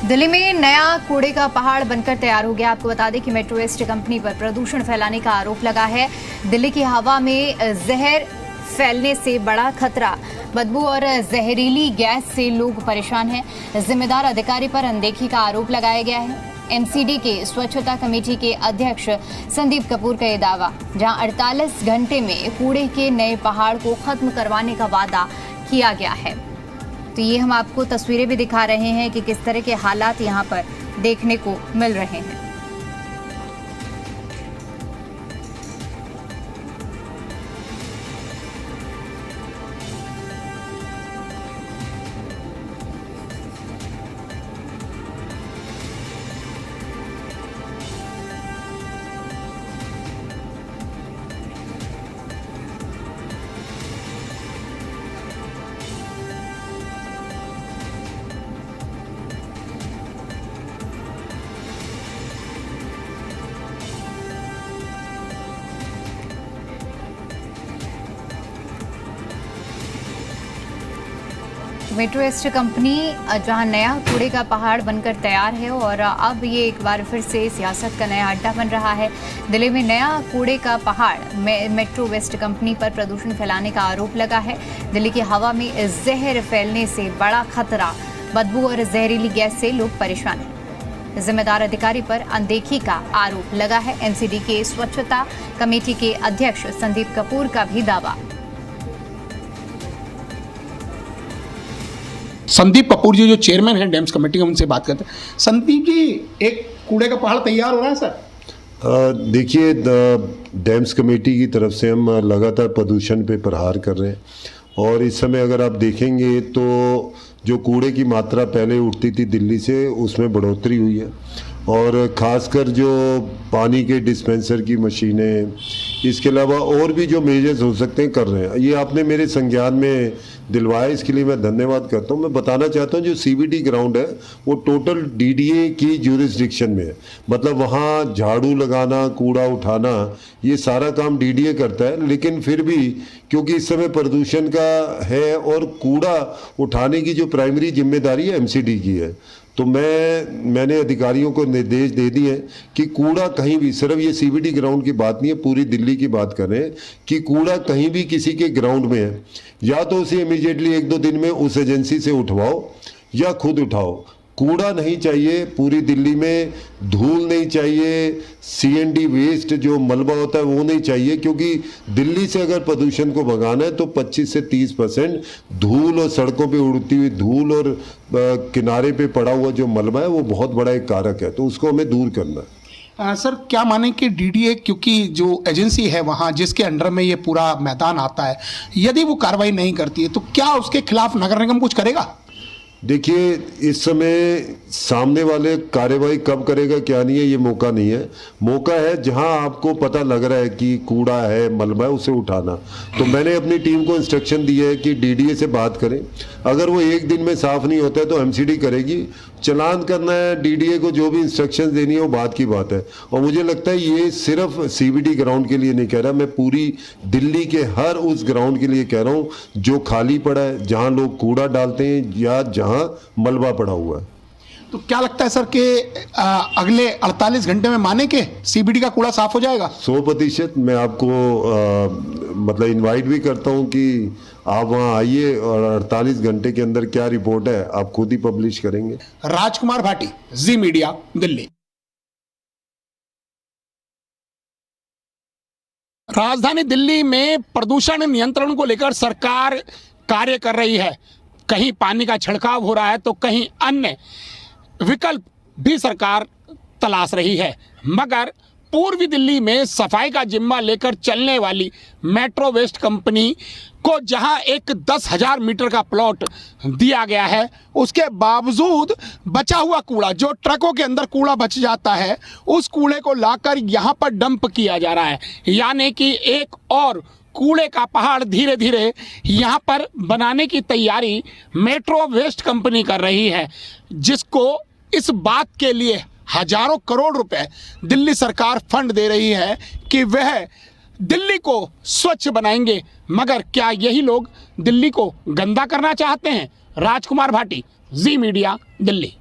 दिल्ली में नया कूड़े का पहाड़ बनकर तैयार हो गया। आपको बता दें कि मेट्रो वेस्ट कंपनी पर प्रदूषण फैलाने का आरोप लगा है। दिल्ली की हवा में जहर फैलने से बड़ा खतरा, बदबू और जहरीली गैस से लोग परेशान हैं। जिम्मेदार अधिकारी पर अनदेखी का आरोप लगाया गया है। एमसीडी के स्वच्छता कमेटी के अध्यक्ष संदीप कपूर का ये दावा, जहां 48 घंटे में कूड़े के नए पहाड़ को खत्म करवाने का वादा किया गया है। तो ये हम आपको तस्वीरें भी दिखा रहे हैं कि किस तरह के हालात यहाँ पर देखने को मिल रहे हैं। मेट्रो वेस्ट कंपनी जहां नया कूड़े का पहाड़ बनकर तैयार है और अब ये एक बार फिर से सियासत का नया अड्डा बन रहा है। दिल्ली में नया कूड़े का पहाड़ मेट्रो वेस्ट कंपनी पर प्रदूषण फैलाने का आरोप लगा है। दिल्ली की हवा में जहर फैलने से बड़ा खतरा, बदबू और जहरीली गैस से लोग परेशान हैं। जिम्मेदार अधिकारी पर अनदेखी का आरोप लगा है। एमसीडी के स्वच्छता कमेटी के अध्यक्ष संदीप कपूर का भी दावा। संदीप कपूर जी जो चेयरमैन हैं डैम्स कमेटी के, उनसे बात करते हैं। संदीप जी, एक कूड़े का पहाड़ तैयार हो रहा है सर? देखिए, डैम्स कमेटी की तरफ से हम लगातार प्रदूषण पे प्रहार कर रहे हैं और इस समय अगर आप देखेंगे तो जो कूड़े की मात्रा पहले उठती थी दिल्ली से, उसमें बढ़ोतरी हुई है और ख़ासकर जो पानी के डिस्पेंसर की मशीनें, इसके अलावा और भी जो मेजर्स हो सकते हैं कर रहे हैं। ये आपने मेरे संज्ञान में दिलवाया, इसके लिए मैं धन्यवाद करता हूँ। मैं बताना चाहता हूँ जो सीबीडी ग्राउंड है वो टोटल डीडीए की ज्यूरिसडिक्शन में है, मतलब वहाँ झाड़ू लगाना, कूड़ा उठाना, ये सारा काम डीडीए करता है। लेकिन फिर भी क्योंकि इस समय प्रदूषण का है और कूड़ा उठाने की जो प्राइमरी जिम्मेदारी है एमसीडी की है, तो मैंने अधिकारियों को निर्देश दे दिए हैं कि कूड़ा कहीं भी, सिर्फ ये सीबीडी ग्राउंड की बात नहीं है, पूरी दिल्ली की बात कर रहे हैं कि कूड़ा कहीं भी किसी के ग्राउंड में है, या तो उसे इमीडिएटली 1-2 दिन में उस एजेंसी से उठवाओ या खुद उठाओ। कूड़ा नहीं चाहिए पूरी दिल्ली में, धूल नहीं चाहिए, सीएनडी वेस्ट जो मलबा होता है वो नहीं चाहिए, क्योंकि दिल्ली से अगर प्रदूषण को भगाना है तो 25 से 30% धूल और सड़कों पे उड़ती हुई धूल और किनारे पे पड़ा हुआ जो मलबा है वो बहुत बड़ा एक कारक है, तो उसको हमें दूर करना है। सर, क्या माने कि डीडीए, क्योंकि जो एजेंसी है वहाँ जिसके अंडर में ये पूरा मैदान आता है, यदि वो कार्रवाई नहीं करती है तो क्या उसके खिलाफ नगर निगम कुछ करेगा? देखिए, इस समय सामने वाले कार्रवाई कब करेगा क्या नहीं है ये मौका नहीं है। मौका है जहां आपको पता लग रहा है कि कूड़ा है, मलबा है, उसे उठाना। तो मैंने अपनी टीम को इंस्ट्रक्शन दी है कि डीडीए से बात करें, अगर वो 1 दिन में साफ नहीं होता है तो एमसीडी करेगी, चलान करना है डीडीए को, जो भी इंस्ट्रक्शन देनी है वो बात की बात है। और मुझे लगता है ये सिर्फ सीबीडी ग्राउंड के लिए नहीं कह रहा, मैं पूरी दिल्ली के हर उस ग्राउंड के लिए कह रहा हूँ जो खाली पड़ा है, जहाँ लोग कूड़ा डालते हैं या जहाँ मलबा पड़ा हुआ है। तो क्या लगता है सर कि अगले 48 घंटे में माने के सीबीडी का कूड़ा साफ हो जाएगा? 100%। मैं आपको मतलब इनवाइट भी करता हूं कि आप वहां आइए और 48 घंटे के अंदर क्या रिपोर्ट है आप खुद ही पब्लिश करेंगे। राजकुमार भाटी, जी मीडिया, दिल्ली। राजधानी दिल्ली में प्रदूषण नियंत्रण को लेकर सरकार कार्य कर रही है। कहीं पानी का छिड़काव हो रहा है तो कहीं अन्य विकल्प भी सरकार तलाश रही है। मगर पूर्वी दिल्ली में सफाई का जिम्मा लेकर चलने वाली मेट्रो वेस्ट कंपनी को जहां एक 10,000 मीटर का प्लॉट दिया गया है, उसके बावजूद बचा हुआ कूड़ा, जो ट्रकों के अंदर कूड़ा बच जाता है, उस कूड़े को लाकर यहां पर डंप किया जा रहा है। यानी कि एक और कूड़े का पहाड़ धीरे धीरे यहाँ पर बनाने की तैयारी मेट्रो वेस्ट कंपनी कर रही है, जिसको इस बात के लिए हजारों करोड़ रुपए दिल्ली सरकार फंड दे रही है कि वह दिल्ली को स्वच्छ बनाएंगे। मगर क्या यही लोग दिल्ली को गंदा करना चाहते हैं? राजकुमार भाटी, जी मीडिया, दिल्ली।